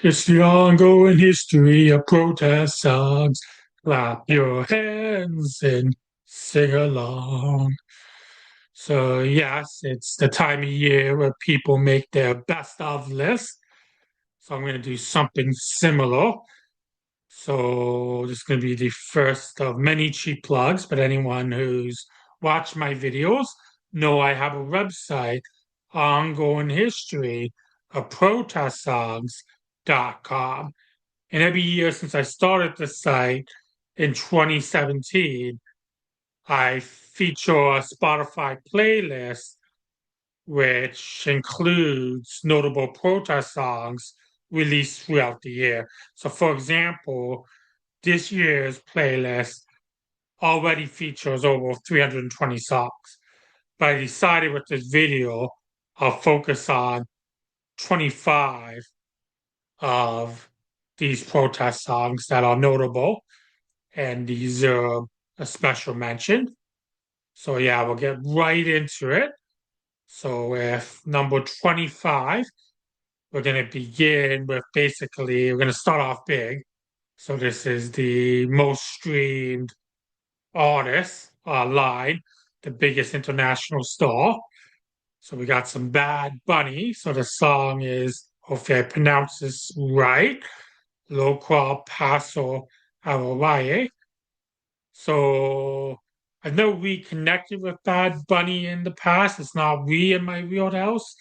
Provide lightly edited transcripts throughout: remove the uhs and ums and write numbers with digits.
It's the ongoing history of protest songs. Clap your hands and sing along. So, yes, it's the time of year where people make their best of list. So, I'm going to do something similar. So, this is going to be the first of many cheap plugs, but anyone who's watched my videos know I have a website, ongoing history of protest songs.com. And every year since I started the site in 2017, I feature a Spotify playlist which includes notable protest songs released throughout the year. So, for example, this year's playlist already features over 320 songs. But I decided with this video, I'll focus on 25 of these protest songs that are notable, and these are a special mention. So yeah, we'll get right into it. So with number 25, we're going to begin with basically, we're going to start off big. So this is the most streamed artist line, the biggest international star. So we got some Bad Bunny. So the song is, hopefully I pronounce this right, Lo Qual Paso a Hawaii. So I know we connected with Bad Bunny in the past. It's not we in my real house,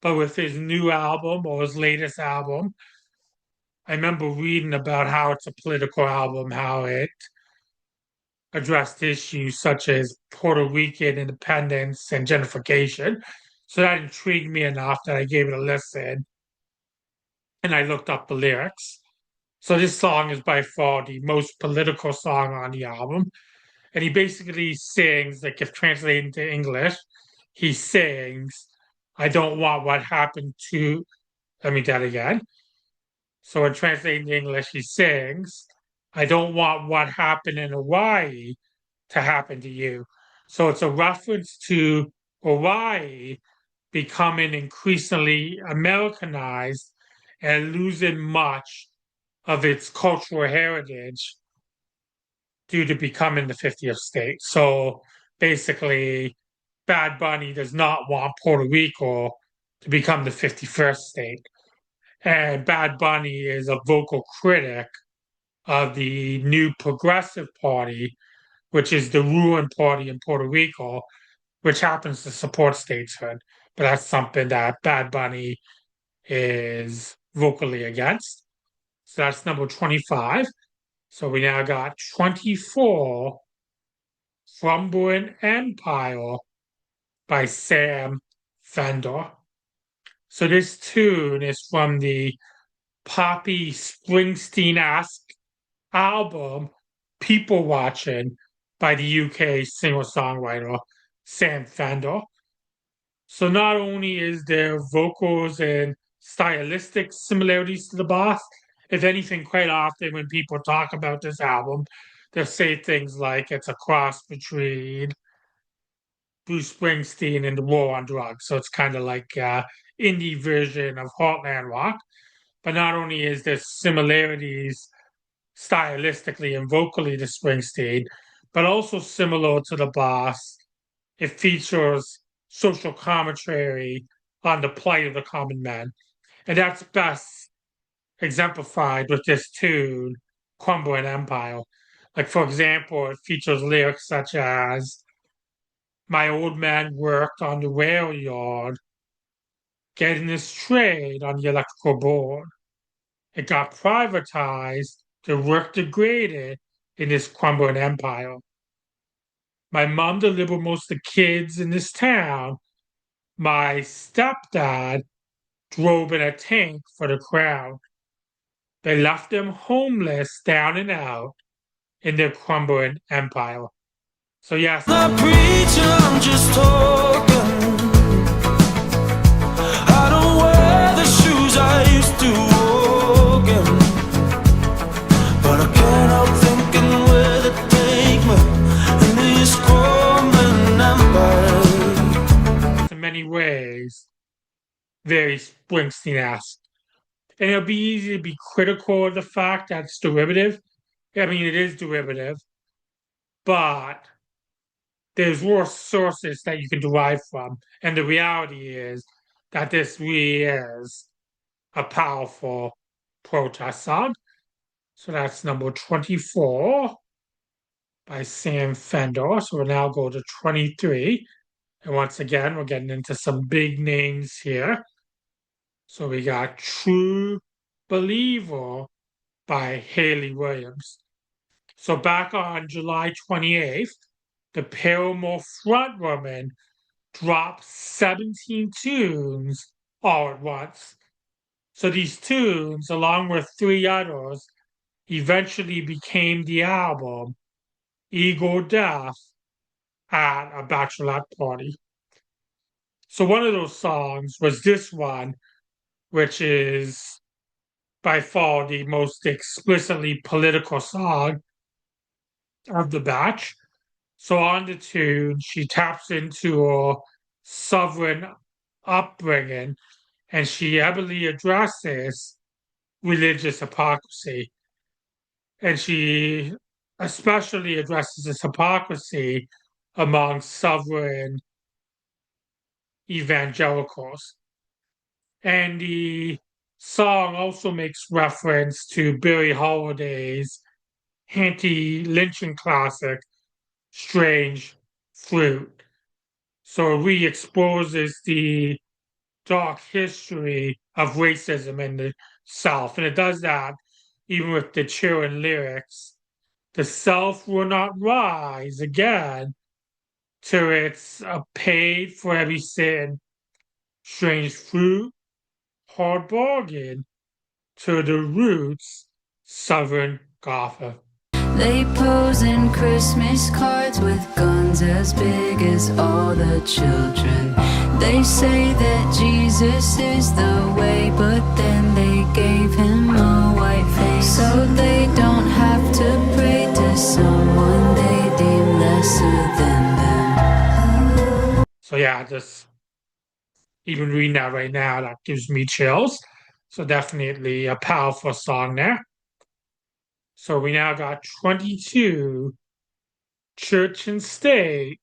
but with his new album or his latest album, I remember reading about how it's a political album, how it addressed issues such as Puerto Rican independence and gentrification. So that intrigued me enough that I gave it a listen and I looked up the lyrics. So this song is by far the most political song on the album. And he basically sings, like if translated into English, he sings, I don't want what happened to, let me do that again. So in translating to English, he sings, I don't want what happened in Hawaii to happen to you. So it's a reference to Hawaii becoming increasingly Americanized and losing much of its cultural heritage due to becoming the 50th state. So basically, Bad Bunny does not want Puerto Rico to become the 51st state. And Bad Bunny is a vocal critic of the new Progressive Party, which is the ruling party in Puerto Rico, which happens to support statehood. But that's something that Bad Bunny is vocally against. So that's number 25. So we now got 24, Crumbling Empire by Sam Fender. So this tune is from the poppy Springsteen-esque album People Watching by the UK singer-songwriter Sam Fender. So not only is there vocals and stylistic similarities to the boss, if anything, quite often when people talk about this album, they'll say things like it's a cross between Bruce Springsteen and the War on Drugs. So it's kind of like indie version of Heartland Rock. But not only is there similarities stylistically and vocally to Springsteen, but also similar to the boss, it features social commentary on the plight of the common man. And that's best exemplified with this tune, Crumbling Empire. Like, for example, it features lyrics such as, my old man worked on the rail yard, getting his trade on the electrical board. It got privatized, the work degraded in this crumbling empire. My mom delivered most of the kids in this town. My stepdad drove in a tank for the crowd. They left them homeless down and out in their crumbling empire. So yes, not preaching, I'm just talking. I don't wear the shoes I used to walk in, but I can't help thinking where they take me in this crumbling empire. in many ways, very Springsteen-esque. And it'll be easy to be critical of the fact that it's derivative. I mean, it is derivative, but there's more sources that you can derive from. And the reality is that this really is a powerful protest song. So that's number 24 by Sam Fender. So we'll now go to 23. And once again, we're getting into some big names here. So we got True Believer by Haley Williams. So back on July 28th, the Paramore frontwoman dropped 17 tunes all at once. So these tunes, along with three others, eventually became the album Ego Death at a bachelorette party. So one of those songs was this one, which is by far the most explicitly political song of the batch. So on the tune, she taps into her sovereign upbringing and she heavily addresses religious hypocrisy. And she especially addresses this hypocrisy among sovereign evangelicals. And the song also makes reference to Billie Holiday's anti-lynching classic, Strange Fruit. So it re-exposes the dark history of racism in the South. And it does that even with the cheering lyrics. The South will not rise again till it's paid for every sin. Strange fruit, hard bargain, to the roots, Southern Gotha. They pose in Christmas cards with guns as big as all the children. They say that Jesus is the way, but then they gave him a white face. So they don't have to pray to someone they deem lesser than them. So yeah, just even reading that right now, that gives me chills. So definitely a powerful song there. So we now got 22, Church and State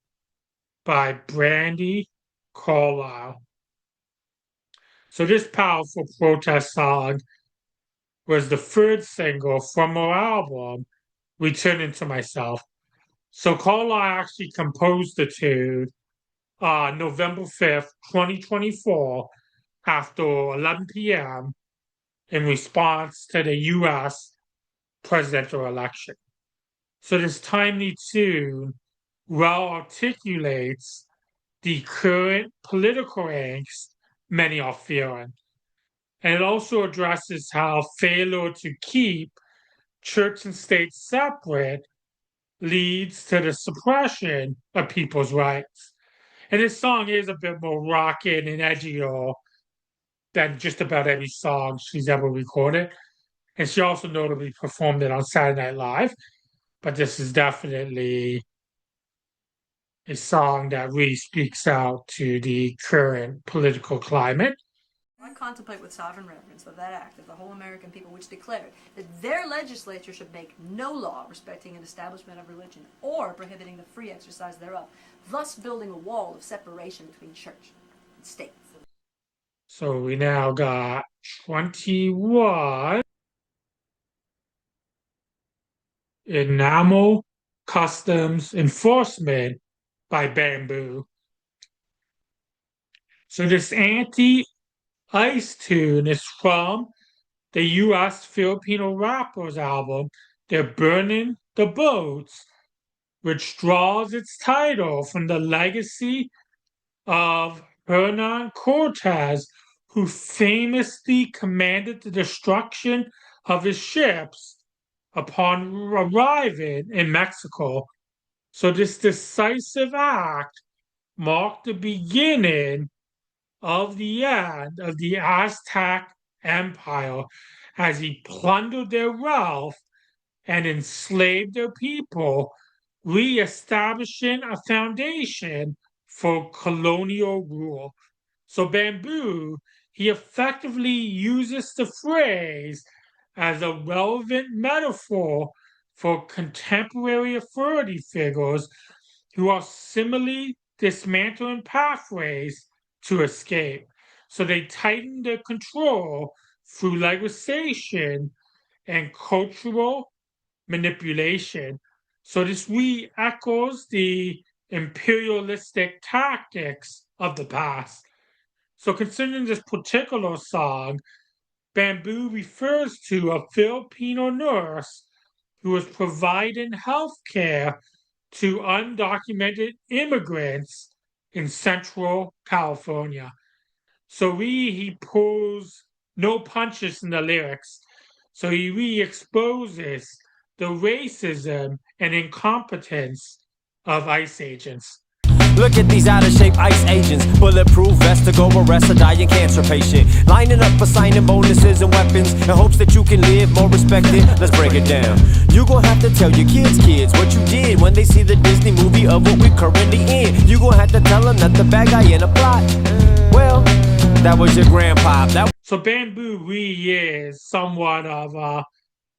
by Brandy Carlisle. So this powerful protest song was the third single from her album, Returning to Myself. So Carlisle actually composed the tune November 5th, 2024, after 11 p.m. in response to the U.S. presidential election. So this timely tune well articulates the current political angst many are feeling. And it also addresses how failure to keep church and state separate leads to the suppression of people's rights. And this song is a bit more rocking and edgier than just about any song she's ever recorded. And she also notably performed it on Saturday Night Live. But this is definitely a song that really speaks out to the current political climate. I contemplate with sovereign reverence of that act of the whole American people which declared that their legislature should make no law respecting an establishment of religion or prohibiting the free exercise thereof, thus building a wall of separation between church and state. So we now got 21, Enamel Customs Enforcement by Bamboo. So this anti-ice tune is from the U.S. Filipino rappers album, They're Burning the Boats, which draws its title from the legacy of Hernan Cortez, who famously commanded the destruction of his ships upon arriving in Mexico. So this decisive act marked the beginning of the end of the Aztec Empire as he plundered their wealth and enslaved their people, re-establishing a foundation for colonial rule. So Bamboo, he effectively uses the phrase as a relevant metaphor for contemporary authority figures who are similarly dismantling pathways to escape. So they tighten their control through legislation and cultural manipulation. So this re-echoes the imperialistic tactics of the past. So considering this particular song, Bamboo refers to a Filipino nurse who was providing health care to undocumented immigrants in Central California. So he pulls no punches in the lyrics. So he re-exposes the racism and incompetence of ICE agents. Look at these out-of-shape ICE agents. Bulletproof vest to go arrest a dying cancer patient. Lining up for signing bonuses and weapons in hopes that you can live more respected. Let's break it down. You gon' have to tell your kids what you did when they see the Disney movie of what we're currently in. You gon' have to tell them that the bad guy in a plot, well, that was your grandpa. So Bamboo really is somewhat of a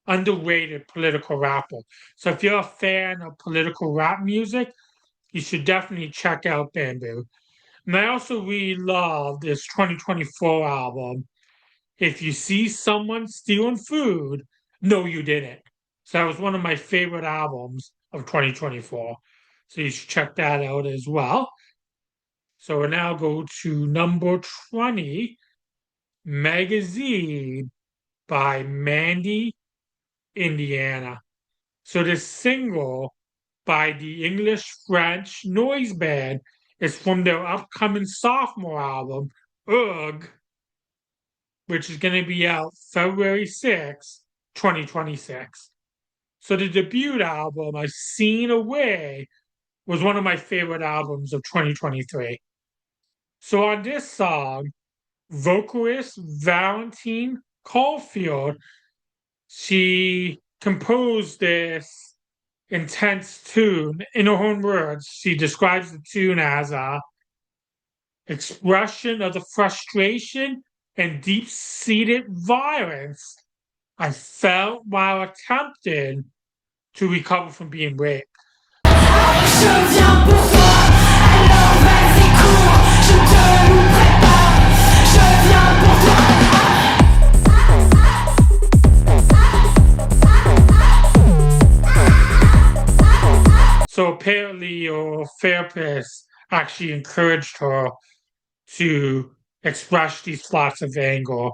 underrated political rapper. So if you're a fan of political rap music, you should definitely check out Bamboo. And I also really love this 2024 album, If You See Someone Stealing Food, No You Didn't. So that was one of my favorite albums of 2024. So you should check that out as well. So we'll now go to number 20, Magazine by Mandy, Indiana. So this single by the English-French noise band is from their upcoming sophomore album, Ugh, which is going to be out February 6, 2026. So the debut album, I've Seen Away, was one of my favorite albums of 2023. So on this song, vocalist Valentine Caulfield, she composed this intense tune. In her own words, she describes the tune as a expression of the frustration and deep-seated violence I felt while attempting to recover from being raped. So apparently your therapist actually encouraged her to express these thoughts of anger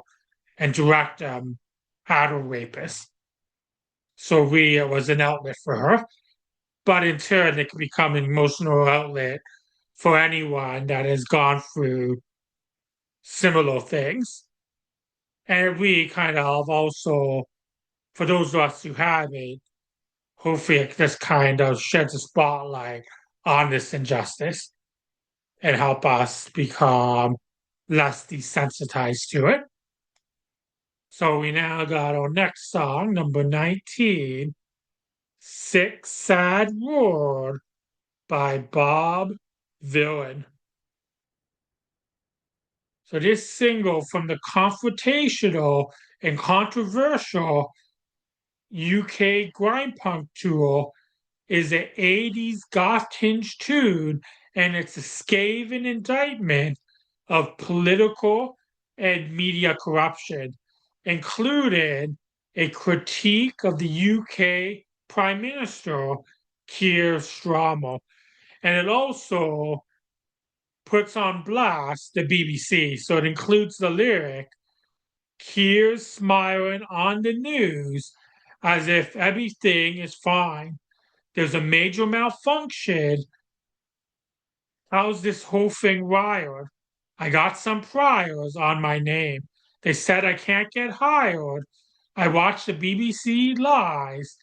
and direct them at her rapist. So it was an outlet for her. But in turn, it can become an emotional outlet for anyone that has gone through similar things. And we kind of also, for those of us who haven't, hopefully it just kind of sheds a spotlight on this injustice and help us become less desensitized to it. So we now got our next song, number 19, Sick Sad World by Bob Dylan. So this single from the confrontational and controversial UK grime punk tour is an 80s goth tinge tune, and it's a scathing indictment of political and media corruption, including a critique of the UK Prime Minister Keir Starmer. And it also puts on blast the BBC. So it includes the lyric, Keir's smiling on the news as if everything is fine. There's a major malfunction. How's this whole thing wired? I got some priors on my name. They said I can't get hired. I watched the BBC lies,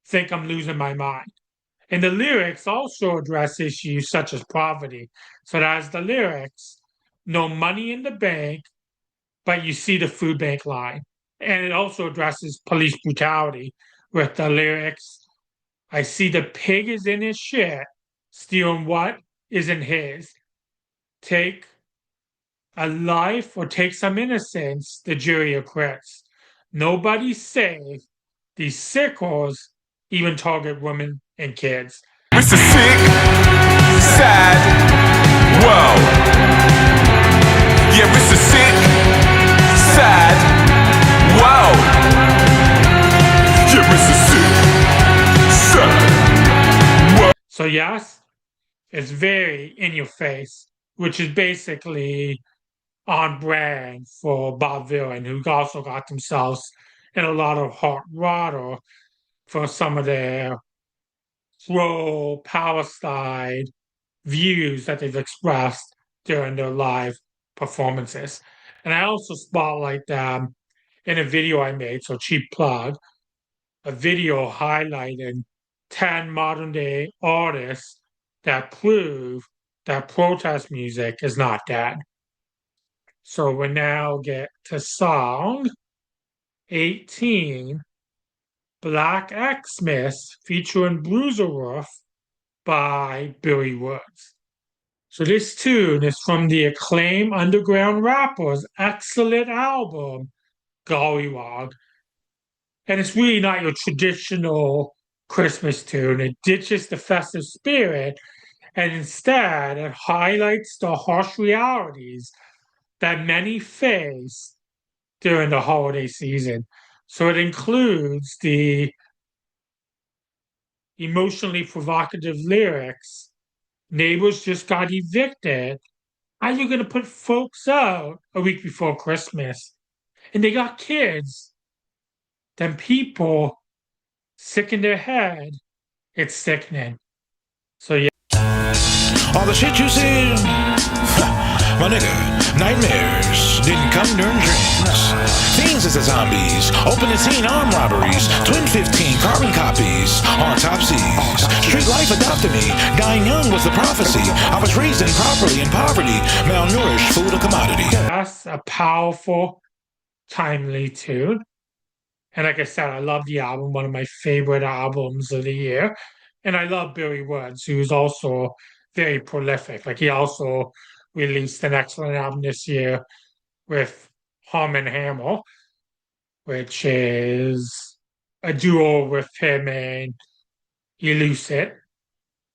think I'm losing my mind. And the lyrics also address issues such as poverty. So that's the lyrics, no money in the bank, but you see the food bank line. And it also addresses police brutality with the lyrics, I see the pig is in his shit, stealing what isn't his. Take a life or take some innocence, the jury acquits. Nobody's safe. These sickos even target women and kids. It's a sick, sad world. Yeah, it's a sick, sad world. Yeah, it's a sick, sad world. So yes, it's very in your face, which is basically on brand for Bob Dylan, who also got themselves in a lot of hot water for some of their pro-Palestine views that they've expressed during their live performances. And I also spotlight them in a video I made, so cheap plug, a video highlighting 10 modern day artists that prove that protest music is not dead. So we now get to song 18, Black Xmas featuring Bruiserwolf by Billy Woods. So this tune is from the acclaimed underground rapper's excellent album, Gollywog. And it's really not your traditional Christmas tune. It ditches the festive spirit and instead it highlights the harsh realities that many face during the holiday season. So it includes the emotionally provocative lyrics. Neighbors just got evicted. How are you going to put folks out a week before Christmas? And they got kids. Then people sick in their head. It's sickening. So yeah. All the shit you see, my nigga, nightmares didn't come during dreams. Fiends as the zombies, open the scene arm robberies, twin 15 carbon copies, autopsies. Street life adopted me, dying young was the prophecy. I was raised improperly in poverty, malnourished, food a commodity. That's a powerful, timely tune. And like I said, I love the album, one of my favorite albums of the year. And I love Billy Woods, who's also very prolific. Like he also released an excellent album this year with Hum and Hammer, which is a duo with him and Elucid.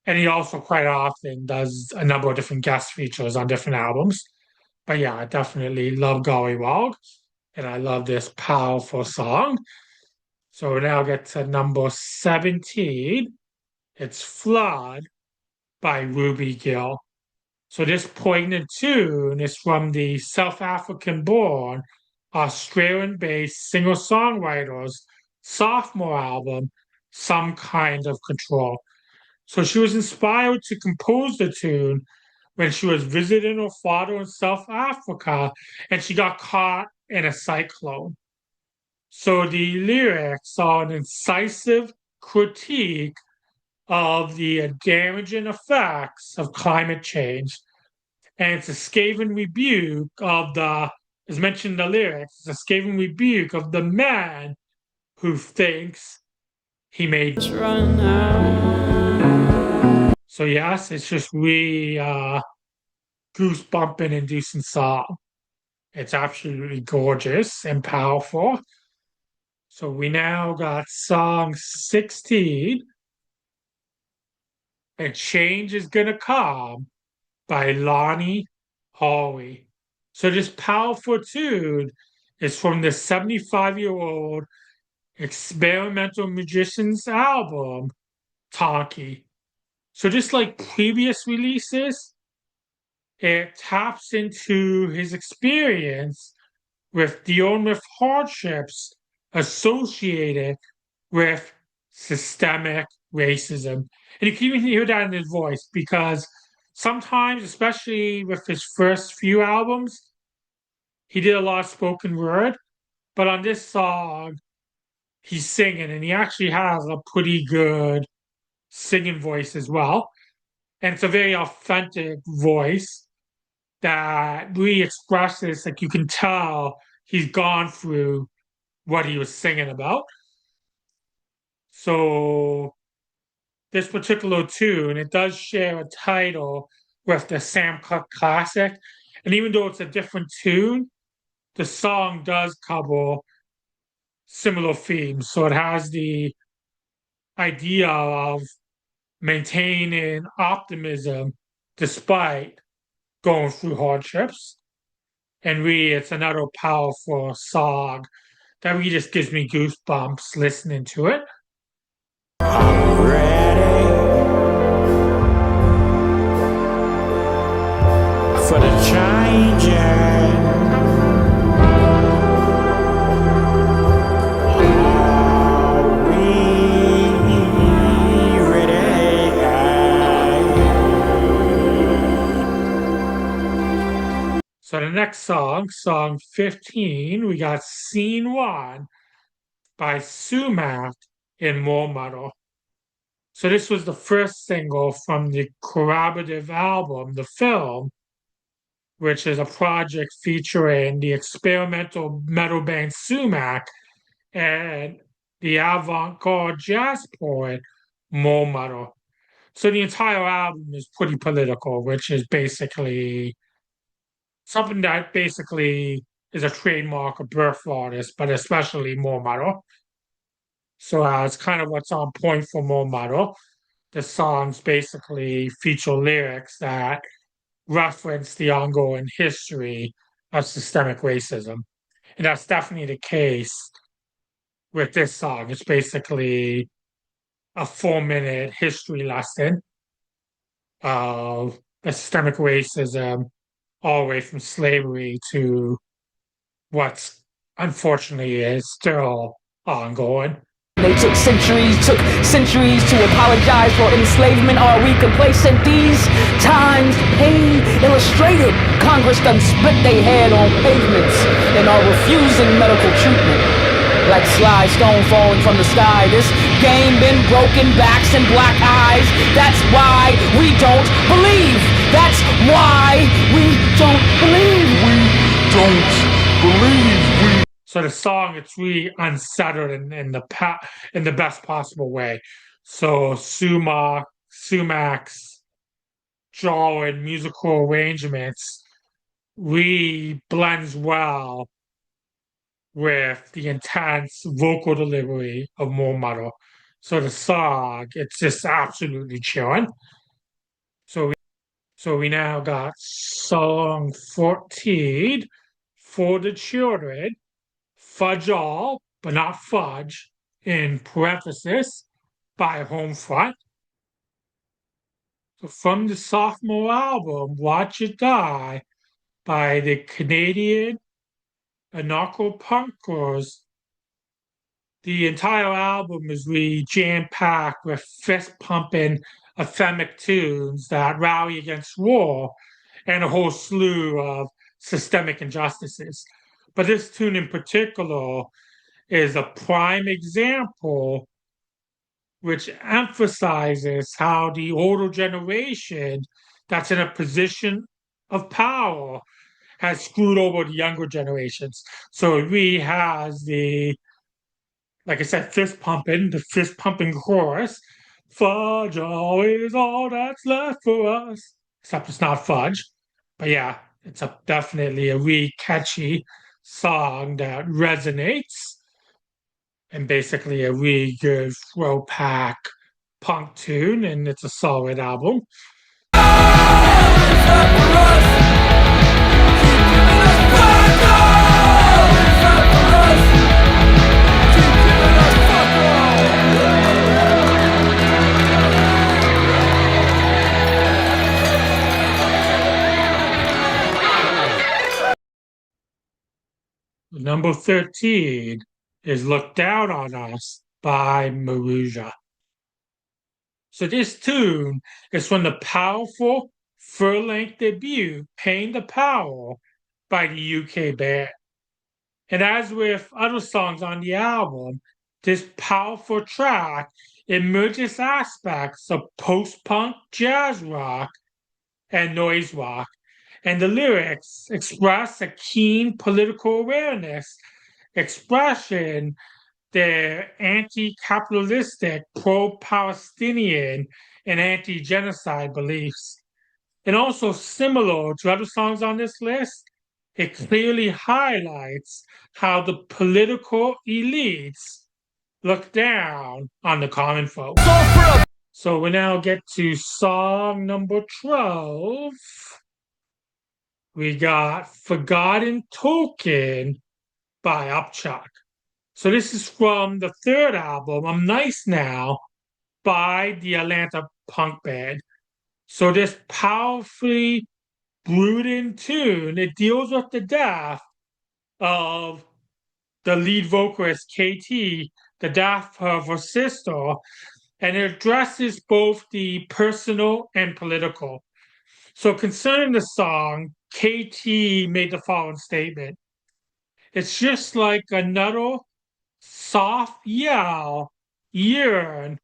And he also quite often does a number of different guest features on different albums. But yeah, I definitely love Gollywog, and I love this powerful song. So we now get to number 17. It's Flood by Ruby Gill. So this poignant tune is from the South African-born, Australian-based singer-songwriter's sophomore album, Some Kind of Control. So she was inspired to compose the tune when she was visiting her father in South Africa and she got caught in a cyclone. So the lyrics are an incisive critique of the damaging effects of climate change. And it's a scathing rebuke of as mentioned in the lyrics, it's a scathing rebuke of the man who thinks he made. So yes, it's just really goosebumping inducing song. It's absolutely gorgeous and powerful. So we now got song 16, A Change is Gonna Come by Lonnie Hawley. So this powerful tune is from the 75-year-old experimental musician's album, Tonky. So just like previous releases, it taps into his experience with dealing with hardships associated with systemic racism. And you can even hear that in his voice because sometimes, especially with his first few albums, he did a lot of spoken word. But on this song, he's singing and he actually has a pretty good singing voice as well. And it's a very authentic voice that really expresses, like you can tell he's gone through what he was singing about. So this particular tune, it does share a title with the Sam Cooke classic. And even though it's a different tune, the song does cover similar themes. So it has the idea of maintaining optimism despite going through hardships. And really, it's another powerful song that really just gives me goosebumps listening to it. I'm ready for the changing. Are we ready? So the next song, song 15, we got Scene 1 by Sumac in More Metal. So this was the first single from the collaborative album, The Film, which is a project featuring the experimental metal band Sumac and the avant-garde jazz poet More Metal. So the entire album is pretty political, which is basically something that basically is a trademark of birth artists, but especially More Metal. So it's kind of what's on point for More Metal. The songs basically feature lyrics that reference the ongoing history of systemic racism. And that's definitely the case with this song. It's basically a 4-minute history lesson of the systemic racism all the way from slavery to what's unfortunately is still ongoing. They took centuries to apologize for enslavement. Are we complacent? These times, pain illustrated. Congress done split their head on pavements and are refusing medical treatment. Like sly stone falling from the sky. This game been broken backs and black eyes. That's why we don't believe. That's why we don't believe. We don't believe. So the song, it's really unsettled in the best possible way. So Sumac's draw and musical arrangements really blends well with the intense vocal delivery of More Metal. So the song, it's just absolutely chilling. So we now got song 14 for the children. Fudge All, but not Fudge, in parenthesis, by Homefront. So from the sophomore album, Watch It Die, by the Canadian anarcho-punkers, the entire album is really jam-packed with fist-pumping ephemeral tunes that rally against war and a whole slew of systemic injustices. But this tune in particular is a prime example which emphasizes how the older generation that's in a position of power has screwed over the younger generations. So it really has like I said, the fist pumping chorus. Fudge always all that's left for us. Except it's not fudge. But yeah, it's definitely a really catchy song that resonates and basically a really good throwback punk tune, and it's a solid album. Number 13 is Look Down on Us by Maruja. So this tune is from the powerful full-length debut Pain the Power by the UK band. And as with other songs on the album, this powerful track emerges aspects of post-punk jazz rock and noise rock. And the lyrics express a keen political awareness, expression their anti-capitalistic, pro-Palestinian, and anti-genocide beliefs. And also similar to other songs on this list, it clearly highlights how the political elites look down on the common folk. So we now get to song number 12. We got Forgotten Token by Upchuck. So this is from the third album, I'm Nice Now, by the Atlanta punk band. So this powerfully brooding tune, it deals with the death of the lead vocalist KT, the death of her sister, and it addresses both the personal and political. So concerning the song, KT made the following statement. It's just like another soft yell, yearn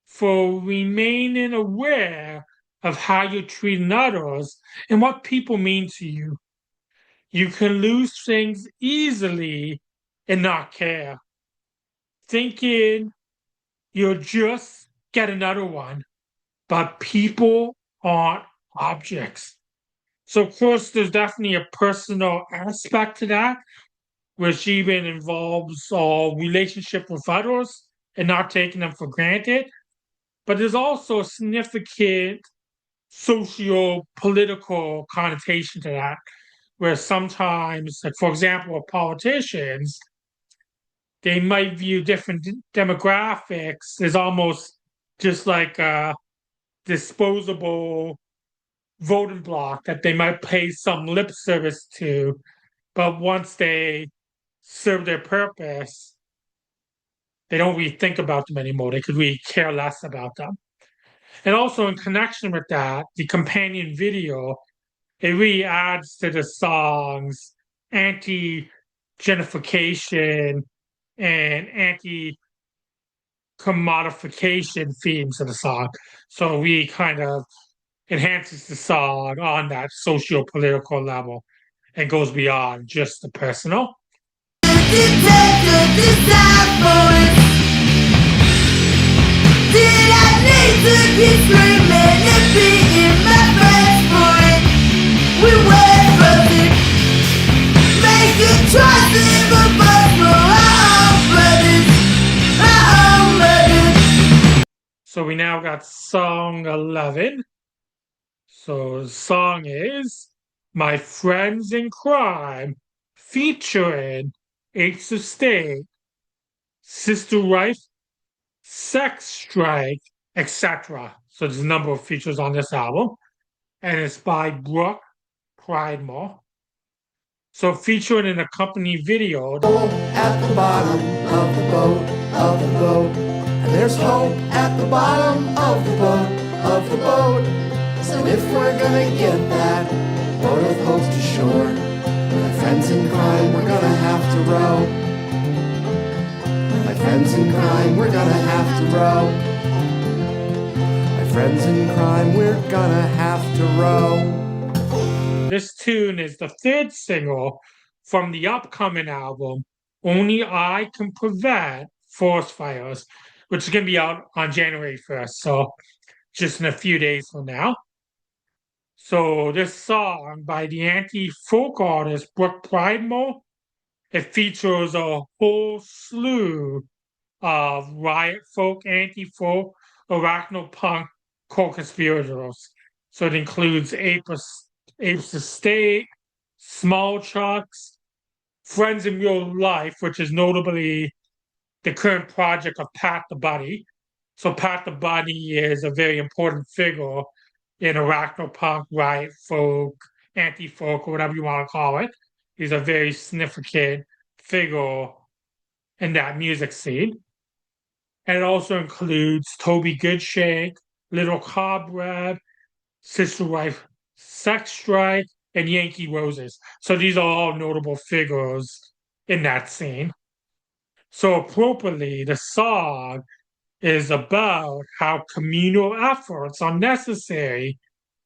for remaining aware of how you're treating others and what people mean to you. You can lose things easily and not care, thinking you'll just get another one, but people aren't objects. So, of course, there's definitely a personal aspect to that, which even involves a relationship with others and not taking them for granted. But there's also a significant socio-political connotation to that, where sometimes, like for example, with politicians, they might view different demographics as almost just like a disposable voting block that they might pay some lip service to, but once they serve their purpose, they don't really think about them anymore. They could really care less about them. And also in connection with that, the companion video, it really adds to the song's anti-gentrification and anti-commodification themes of the song. So we kind of enhances the song on that socio-political level and goes beyond just the personal. Did I need to keep screaming and beating my breast for it? We were broken, making choices for both for our own brothers. So we now got song 11. So the song is My Friends in Crime, featuring Apes of State, Sister Wife, Sex Strike, etc. So there's a number of features on this album, and it's by Brooke Pridemore. So featuring an accompanying video. At the bottom of the boat, and there's hope at the bottom of the boat. So if we're gonna get that boat of hope to shore, my friends in crime, we're gonna have to row. My friends in crime, we're gonna have to row. My friends in crime, we're gonna have to row. This tune is the third single from the upcoming album, Only I Can Prevent Forest Fires, which is going to be out on January 1st, so just in a few days from now. So this song by the anti-folk artist Brooke Pridemore, it features a whole slew of riot folk, anti-folk, arachno-punk co-conspirators. So it includes Apes Estate, Small Chucks, Friends in Real Life, which is notably the current project of Pat the Bunny. So Pat the Bunny is a very important figure in arachno-punk, riot folk, anti-folk, or whatever you want to call it. He's a very significant figure in that music scene. And it also includes Toby Goodshank, Little Cobweb, Sister Wife, Sex Strike, and Yankee Roses. So these are all notable figures in that scene. So appropriately, the song is about how communal efforts are necessary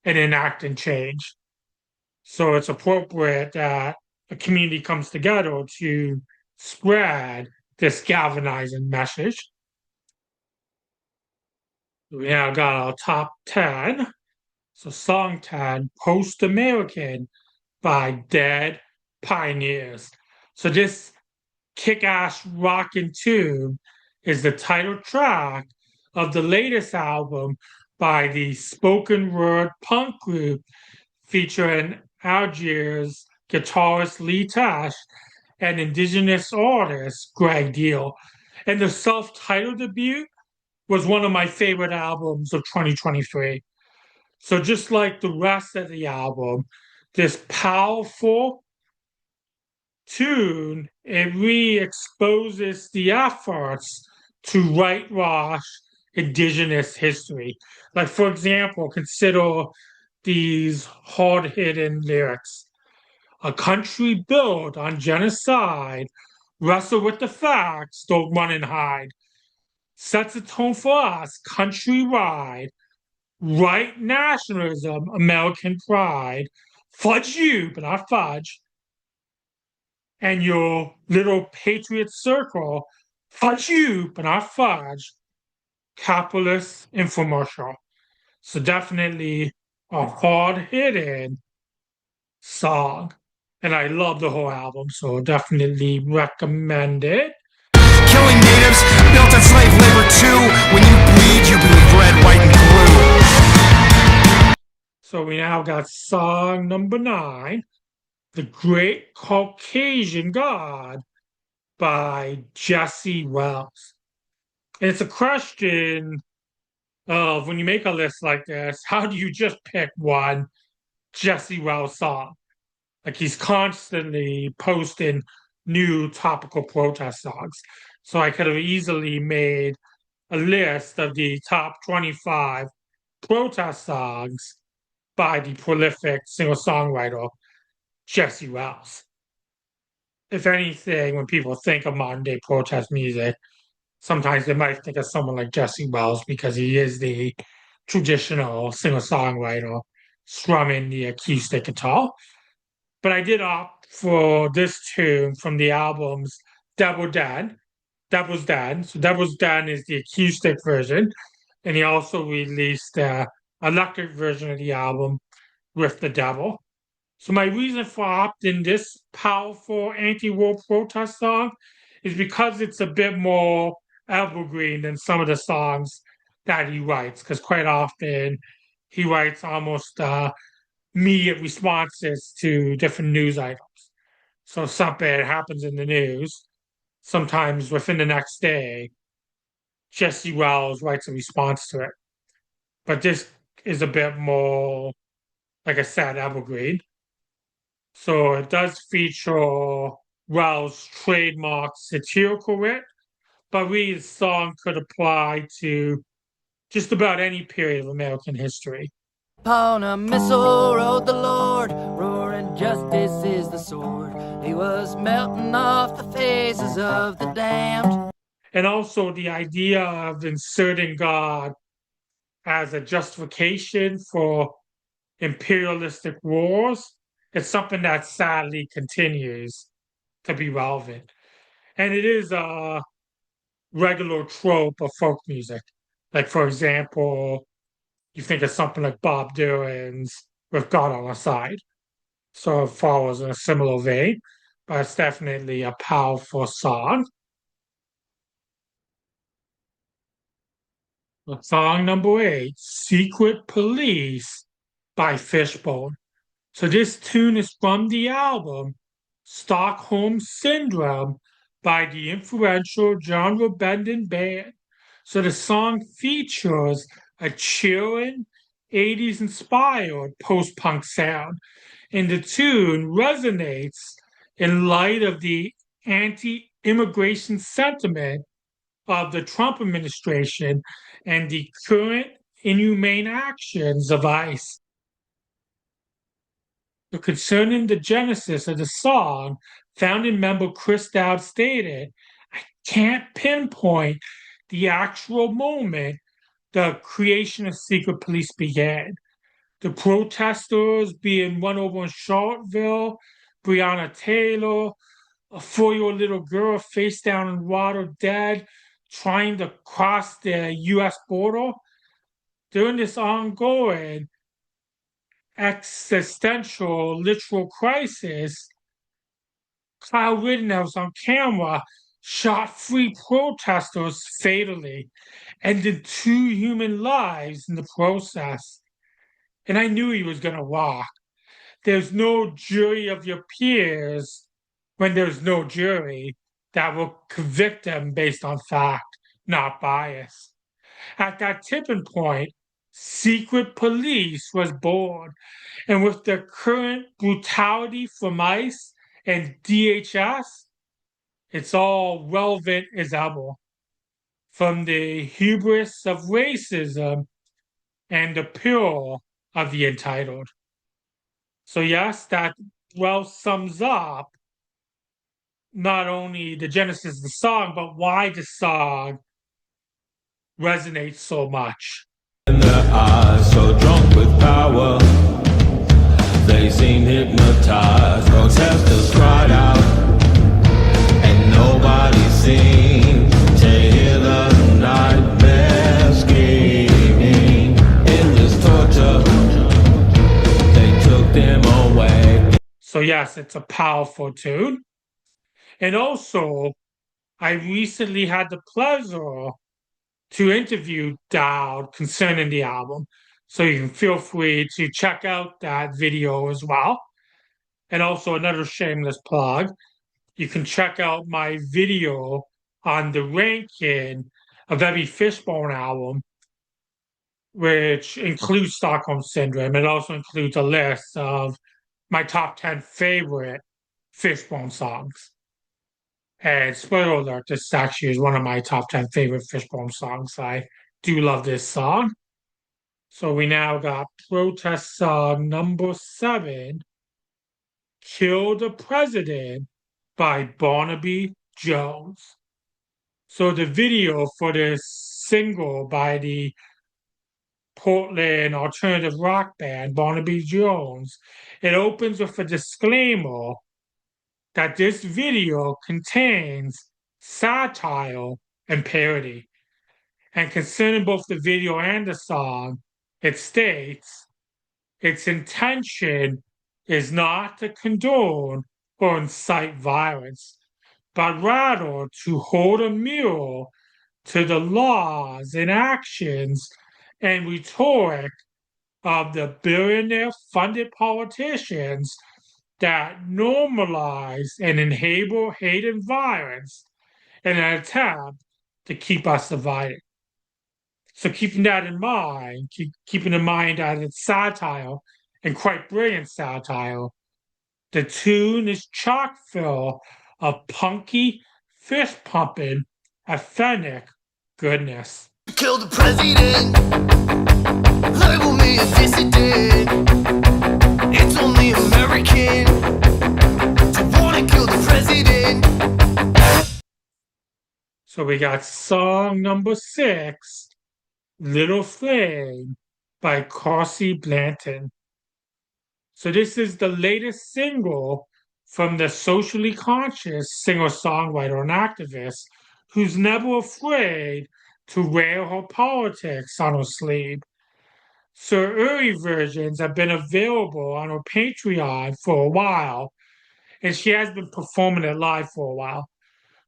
in enacting change. So it's appropriate that a community comes together to spread this galvanizing message. We now got our top 10. So song 10, Post American by Dead Pioneers. So this kick-ass rockin' tune is the title track of the latest album by the spoken word punk group featuring Algiers guitarist Lee Tash and indigenous artist Greg Deal. And the self-titled debut was one of my favorite albums of 2023. So just like the rest of the album, this powerful tune, it re-exposes the efforts to whitewash indigenous history. Like, for example, consider these hard-hitting lyrics. A country built on genocide, wrestle with the facts, don't run and hide. Sets a tone for us countrywide. White nationalism, American pride. Fudge you, but not fudge. And your little patriot circle, fudge you, but not fudge. Capitalist infomercial. So definitely a hard-hitting song. And I love the whole album, so definitely recommend it. Killing natives, built on slave labor too. When you bleed, you bleed red, white, and blue. So we now got song number 9, The Great Caucasian God by Jesse Wells. And it's a question of when you make a list like this, how do you just pick one Jesse Wells song? Like he's constantly posting new topical protest songs. So I could have easily made a list of the top 25 protest songs by the prolific singer-songwriter Jesse Wells. If anything, when people think of modern day protest music, sometimes they might think of someone like Jesse Wells because he is the traditional singer-songwriter strumming the acoustic guitar. But I did opt for this tune from the album's Devil's Den. Devil's Den. So Devil's Den is the acoustic version, and he also released the electric version of the album with the Devil. So my reason for opting this powerful anti-war protest song is because it's a bit more evergreen than some of the songs that he writes. Because quite often he writes almost immediate responses to different news items. So something happens in the news, sometimes within the next day, Jesse Wells writes a response to it. But this is a bit more, like I said, evergreen. So it does feature Wells' trademark satirical wit, but really the song could apply to just about any period of American history. Upon a missile rode the Lord, roaring justice is the sword. He was melting off the faces of the damned. And also the idea of inserting God as a justification for imperialistic wars is something that sadly continues to be relevant. And it is a regular trope of folk music. Like, for example, you think of something like Bob Dylan's With God on Our Side. So it follows in a similar vein, but it's definitely a powerful song. Song number 8, Secret Police by Fishbone. So this tune is from the album Stockholm Syndrome by the influential genre-bending band. So the song features a chilling 80s inspired post-punk sound, and the tune resonates in light of the anti-immigration sentiment of the Trump administration and the current inhumane actions of ICE. So concerning the genesis of the song, founding member Chris Dowd stated, I can't pinpoint the actual moment the creation of Secret Police began. The protesters being run over in Charlottesville, Breonna Taylor, a 4-year-old little girl face down in water dead, trying to cross the US border. During this ongoing, existential, literal crisis, Kyle Rittenhouse on camera shot 3 protesters fatally, ended 2 human lives in the process. And I knew he was going to rock. There's no jury of your peers when there's no jury that will convict them based on fact, not bias. At that tipping point, secret police was born. And with the current brutality from ICE and DHS, it's all relevant as ever. From the hubris of racism and the pure of the entitled. So, yes, that well sums up not only the genesis of the song, but why the song resonates so much. In their eyes, so drunk with power, they seem hypnotized. Protesters cried out, and nobody seemed to hear the nightmare screaming. Endless torture, they took them away. So, yes, it's a powerful tune. And also, I recently had the pleasure to interview Dowd concerning the album. So you can feel free to check out that video as well. And also another shameless plug, you can check out my video on the ranking of every Fishbone album, which includes Stockholm Syndrome. It also includes a list of my top 10 favorite Fishbone songs. And spoiler alert, this actually is one of my top 10 favorite Fishbone songs. I do love this song. So we now got protest song number 7, Kill the President by Barnaby Jones. So the video for this single by the Portland alternative rock band Barnaby Jones, it opens with a disclaimer that this video contains satire and parody. And concerning both the video and the song, it states, its intention is not to condone or incite violence, but rather to hold a mirror to the laws and actions and rhetoric of the billionaire-funded politicians that normalize and enable hate and violence in an attempt to keep us divided. So keeping that in mind, keeping in mind that it's satire and quite brilliant satire, the tune is chock full of punky, fist pumping, authentic goodness. Kill the president, label me a dissident. It's only American to wanna kill the president. So we got song number 6, Little Flame by Carsey Blanton. So this is the latest single from the socially conscious singer-songwriter and activist who's never afraid to wear her politics on her sleeve. So early versions have been available on her Patreon for a while, and she has been performing it live for a while.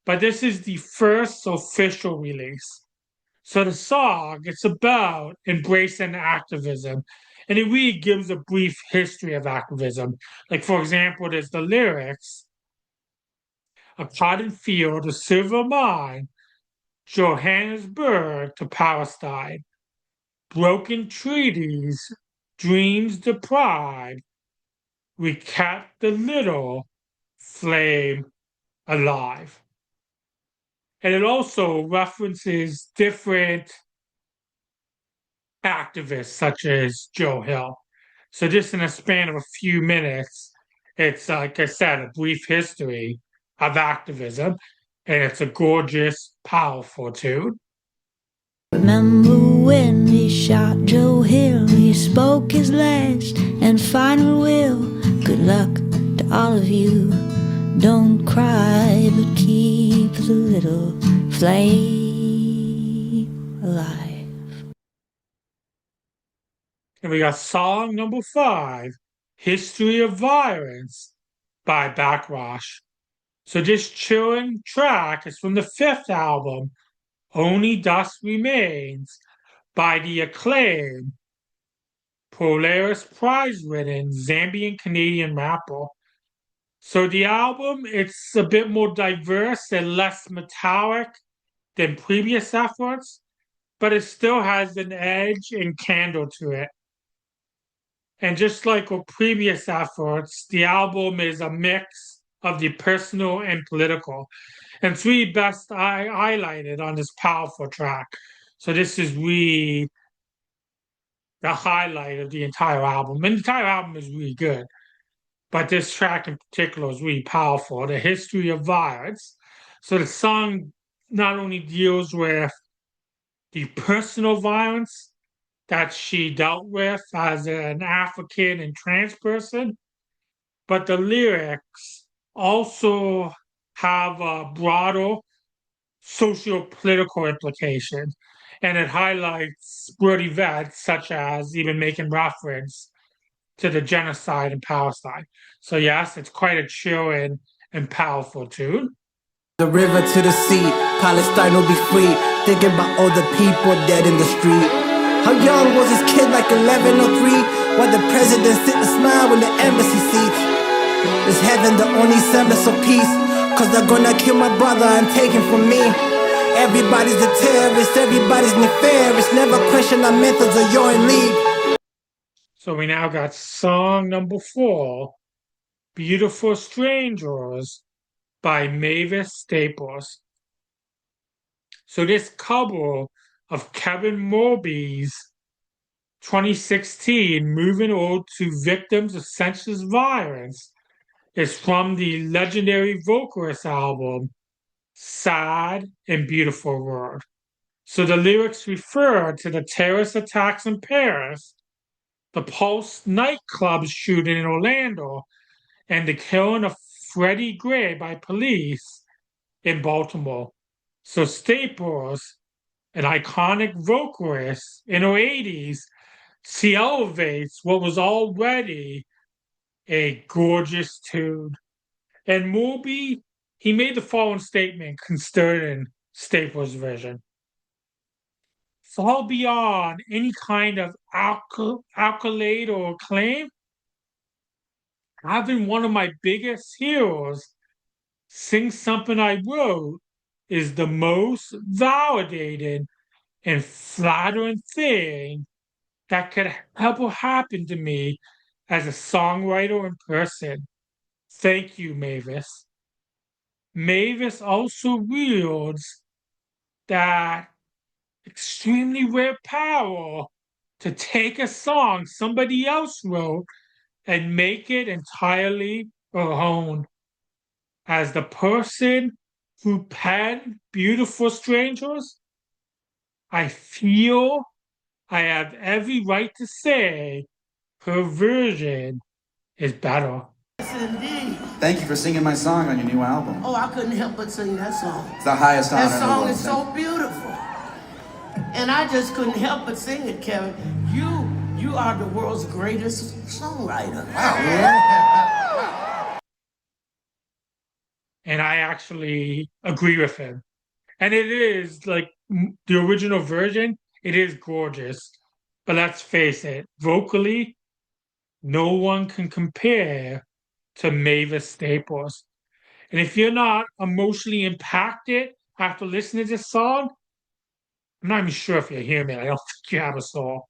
But this is the first official release. So the song, it's about embracing activism, and it really gives a brief history of activism. Like, for example, there's the lyrics, a cotton field, a silver mine, Johannesburg to Palestine, broken treaties, dreams deprived, we kept the little flame alive. And it also references different activists such as Joe Hill. So just in a span of a few minutes, it's, like I said, a brief history of activism, and it's a gorgeous, powerful tune. Remember when he shot Joe Hill? He spoke his last and final will. Good luck to all of you. Don't cry, but keep the little flame alive. And we got song number 5, History of Violence by Backwash. So this chilling track is from the 5th album, Only Dust Remains, by the acclaimed Polaris Prize-winning Zambian-Canadian rapper. So the album, it's a bit more diverse and less metallic than previous efforts, but it still has an edge and candor to it. And just like with previous efforts, the album is a mix of the personal and political. And 3 best I highlighted on this powerful track. So this is really the highlight of the entire album. And the entire album is really good. But this track in particular is really powerful. The history of violence. So the song not only deals with the personal violence that she dealt with as an African and trans person, but the lyrics also have a broader socio-political implication, and it highlights world events such as even making reference to the genocide in Palestine. So yes, it's quite a chill and powerful tune. The river to the sea, Palestine will be free. Thinking about all the people dead in the street. How young was this kid, like 11 or 3? While the president sit and smile in the embassy seats. Is heaven the only semblance of peace? Cause they're gonna kill my brother and take him from me. Everybody's a terrorist, everybody's nefarious. Never question our methods or you're in league. So we now got song number 4, Beautiful Strangers by Mavis Staples. So this cover of Kevin Morby's 2016 Moving Ode to Victims of Senseless Violence is from the legendary vocalist album Sad and Beautiful World. So the lyrics refer to the terrorist attacks in Paris, the Pulse nightclub shooting in Orlando, and the killing of Freddie Gray by police in Baltimore. So Staples, an iconic vocalist in her 80s, she elevates what was already a gorgeous tune. And Morby, he made the following statement concerning Staples' version. Far beyond any kind of accolade or acclaim, having one of my biggest heroes sing something I wrote is the most validated and flattering thing that could ever happen to me as a songwriter in person. Thank you, Mavis. Mavis also wields that extremely rare power to take a song somebody else wrote and make it entirely her own. As the person who penned Beautiful Strangers, I feel I have every right to say her version is better. Yes, indeed. Thank you for singing my song on your new album. Oh, I couldn't help but sing that song. It's the highest honor in That the world. song is so beautiful. And I just couldn't help but sing it, Kevin. You are the world's greatest songwriter. Wow. And I actually agree with him. And it is like the original version, it is gorgeous. But let's face it, vocally, no one can compare to Mavis Staples. And if you're not emotionally impacted after listening to this song, I'm not even sure if you hear me. I don't think you have a soul.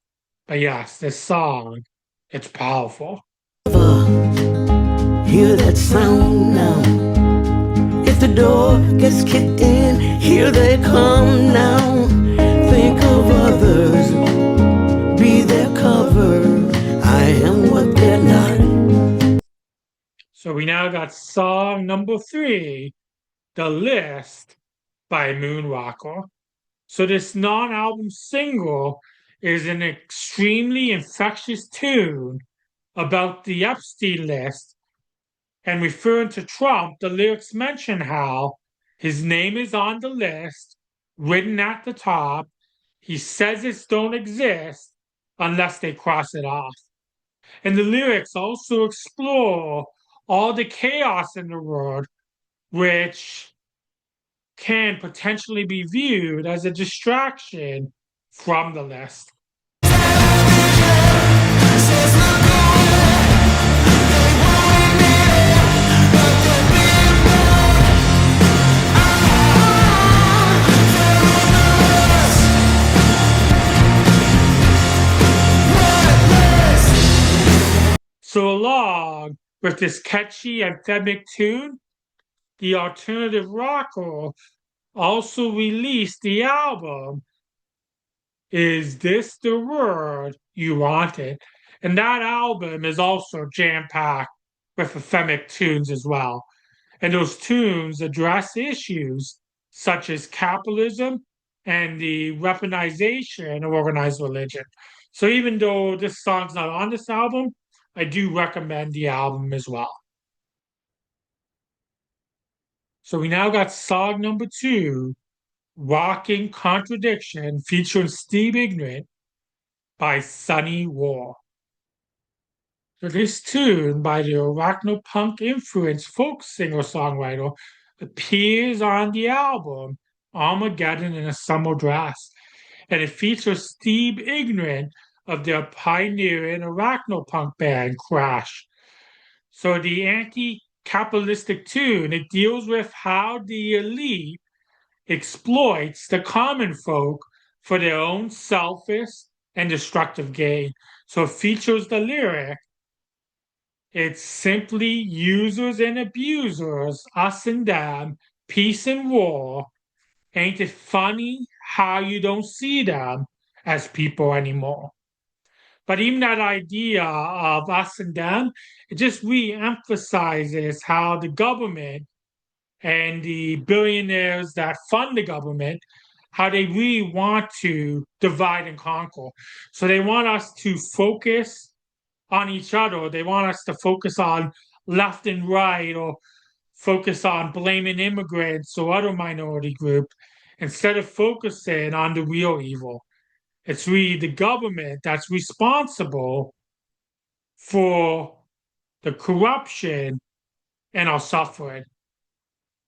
But yes, this song, it's powerful. Hear that sound now. If the door gets kicked in, here they come now. Think of others, be their cover. I am what they're not. So we now got song number 3, The List by Moonrocker. So this non-album single is an extremely infectious tune about the Epstein list, and referring to Trump, the lyrics mention how his name is on the list, written at the top. He says it don't exist, unless they cross it off. And the lyrics also explore all the chaos in the world, which can potentially be viewed as a distraction from the list. So along with this catchy anthemic tune, the alternative rocker also released the album Is This the Word You Wanted? And that album is also jam-packed with anthemic tunes as well. And those tunes address issues such as capitalism and the weaponization of organized religion. So even though this song's not on this album, I do recommend the album as well. So we now got song number 2, Rocking Contradiction, featuring Steve Ignorant by Sunny War. So this tune by the arachnopunk influenced folk singer-songwriter appears on the album Armageddon in a Summer Dress, and it features Steve Ignorant of their pioneering arachnopunk band Crash. So the anti-capitalistic tune, it deals with how the elite exploits the common folk for their own selfish and destructive gain. So it features the lyric, it's simply users and abusers, us and them, peace and war. Ain't it funny how you don't see them as people anymore? But even that idea of us and them, it just re-emphasizes how the government and the billionaires that fund the government, how they really want to divide and conquer. So they want us to focus on each other. They want us to focus on left and right, or focus on blaming immigrants or other minority group, instead of focusing on the real evil. It's really the government that's responsible for the corruption and our suffering.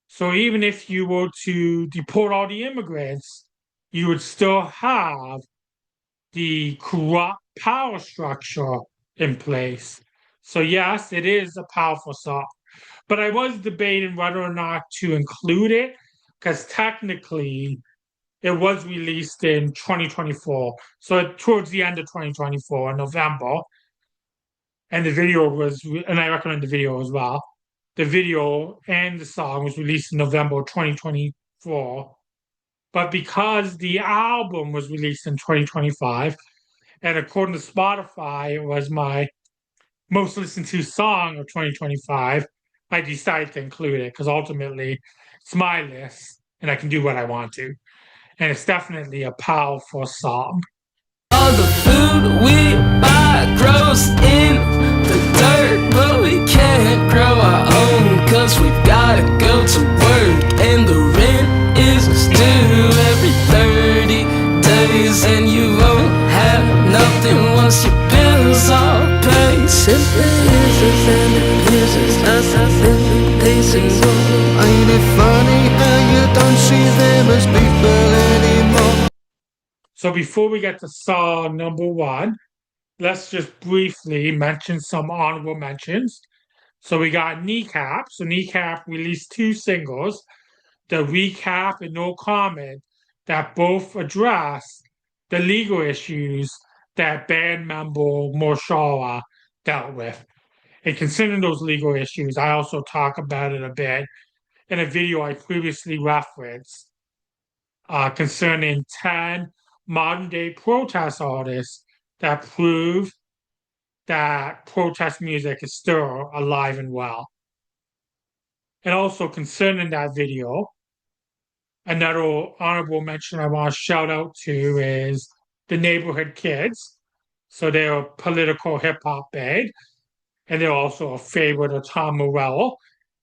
So even if you were to deport all the immigrants, you would still have the corrupt power structure in place. So yes, it is a powerful song. But I was debating whether or not to include it, because technically it was released in 2024. So towards the end of 2024, in November. And the video was, and I recommend the video as well. The video and the song was released in November 2024. But because the album was released in 2025, and according to Spotify, it was my most listened to song of 2025, I decided to include it because ultimately it's my list and I can do what I want to. And it's definitely a powerful song. All the food we buy grows in the dirt, but we can't grow our own, cause we've gotta go to work, and the rent is due every 30 days, and you won't have nothing once your bills are paid. Simply uses and abuses us as paces. Ain't it funny how you don't see them as people anymore? So before we get to song number 1, let's just briefly mention some honorable mentions. So we got Kneecap. So Kneecap released 2 singles, The Recap and No Comment, that both address the legal issues that band member Morshala dealt with. And considering those legal issues, I also talk about it a bit in a video I previously referenced concerning 10 modern-day protest artists that prove that protest music is still alive and well. And also concerning that video, another honorable mention I want to shout out to is the Neighborhood Kids. So they're a political hip-hop band, and they're also a favorite of Tom Morello.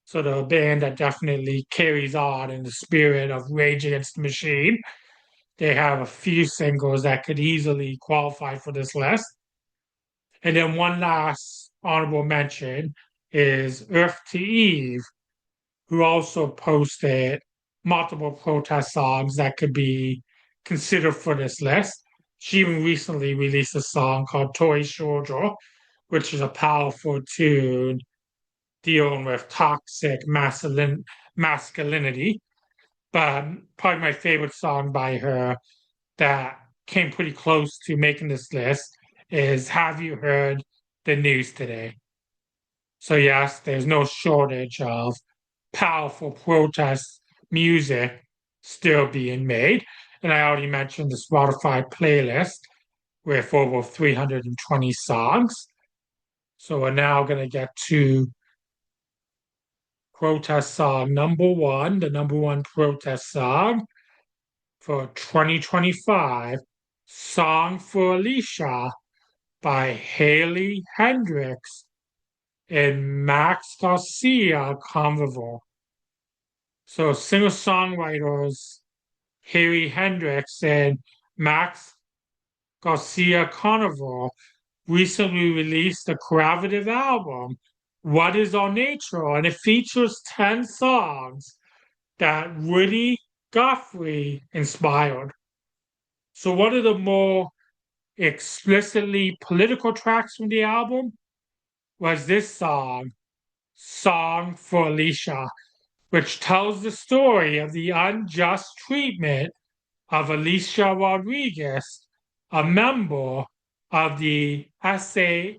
So the band that definitely carries on in the spirit of Rage Against the Machine. they have a few singles that could easily qualify for this list. And then one last honorable mention is Earth to Eve, who also posted multiple protest songs that could be considered for this list. She even recently released a song called Toy Soldier, which is a powerful tune dealing with toxic masculinity. But probably my favorite song by her that came pretty close to making this list is Have You Heard the News Today? So, yes, there's no shortage of powerful protest music still being made. And I already mentioned the Spotify playlist with over 320 songs. So, we're now going to get to protest song number one, the number one protest song for 2025, Song for Alicia by Haley Hendricks and Max Garcia Converval. So singer-songwriters Haley Hendricks and Max Garcia Converval recently released a collaborative album, What Is Our Nature? And it features 10 songs that Woody Guthrie inspired. So one of the more explicitly political tracks from the album was this song, Song for Alicia, which tells the story of the unjust treatment of Alicia Rodriguez, a member of the SALN.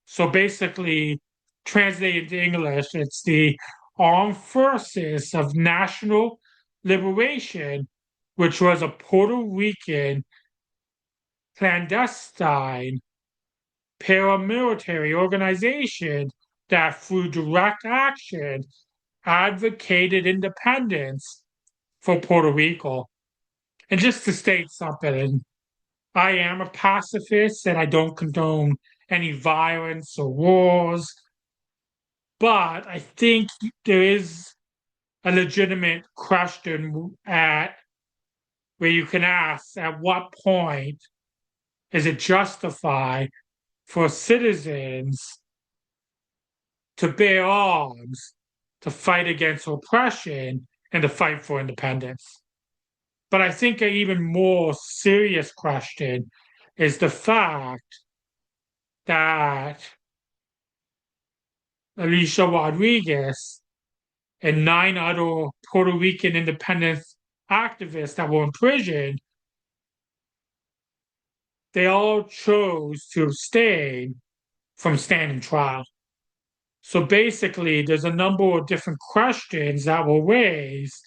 So basically, translated to English, it's the Armed Forces of National Liberation, which was a Puerto Rican clandestine paramilitary organization that through direct action advocated independence for Puerto Rico. And just to state something, I am a pacifist and I don't condone any violence or wars, but I think there is a legitimate question at where you can ask at what point is it justified for citizens to bear arms to fight against oppression and to fight for independence. But I think an even more serious question is the fact that Alicia Rodriguez and 9 other Puerto Rican independence activists that were in prison, they all chose to abstain from standing trial. So basically, there's a number of different questions that were raised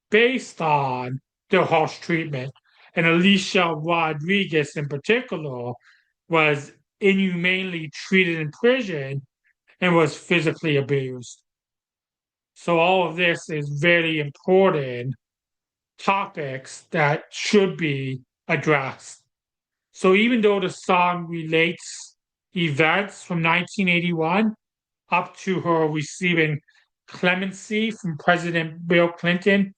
based on their harsh treatment. And Alicia Rodriguez, in particular, was inhumanely treated in prison and was physically abused. So all of this is very important topics that should be addressed. So even though the song relates events from 1981 up to her receiving clemency from President Bill Clinton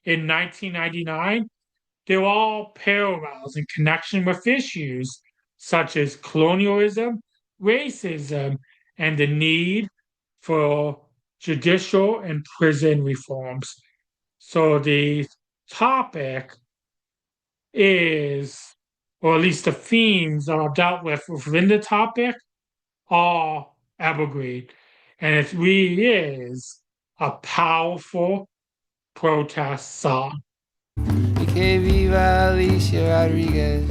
in 1999, they're all parallels in connection with issues such as colonialism, racism, and the need for judicial and prison reforms. So the topic is, or at least the themes that are dealt with within the topic are evergreen. And it really is a powerful protest song. Que viva Alicia Rodriguez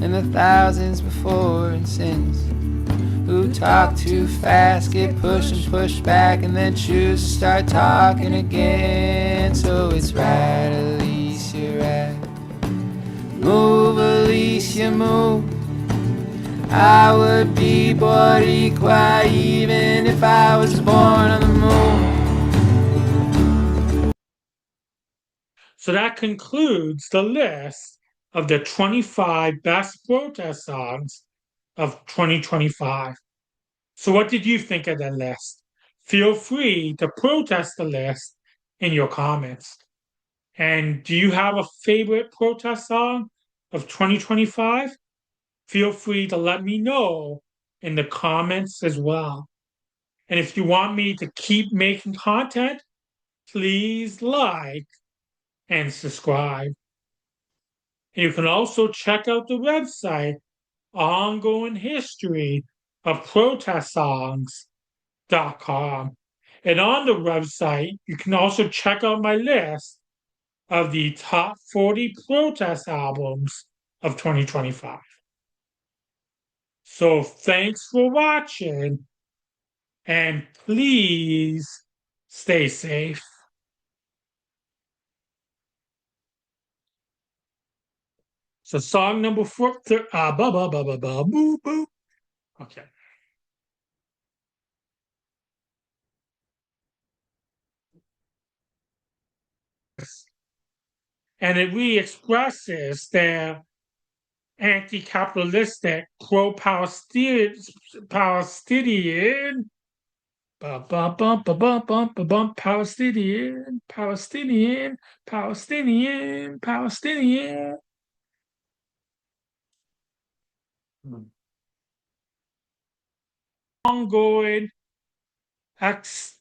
and the thousands before and since who talk too fast, get pushed and pushed back, and then choose to start talking again. So it's right, Alicia, right. Move, Alicia, move. I would be Boricua even if I was born on the moon. So that concludes the list of the 25 best protest songs of 2025. So what did you think of the list? Feel free to protest the list in your comments. And do you have a favorite protest song of 2025? Feel free to let me know in the comments as well. And if you want me to keep making content, please like and subscribe. And you can also check out the website, Ongoing History of Protest Songs.com. And on the website, you can also check out my list of the top 40 protest albums of 2025. So thanks for watching, and please stay safe. So song number 4, boo, boo. Okay. And it really expresses their anti-capitalistic, pro-Palestinian, Palestinian, Palestinian, Palestinian, Palestinian, Palestinian. Ongoing accentuation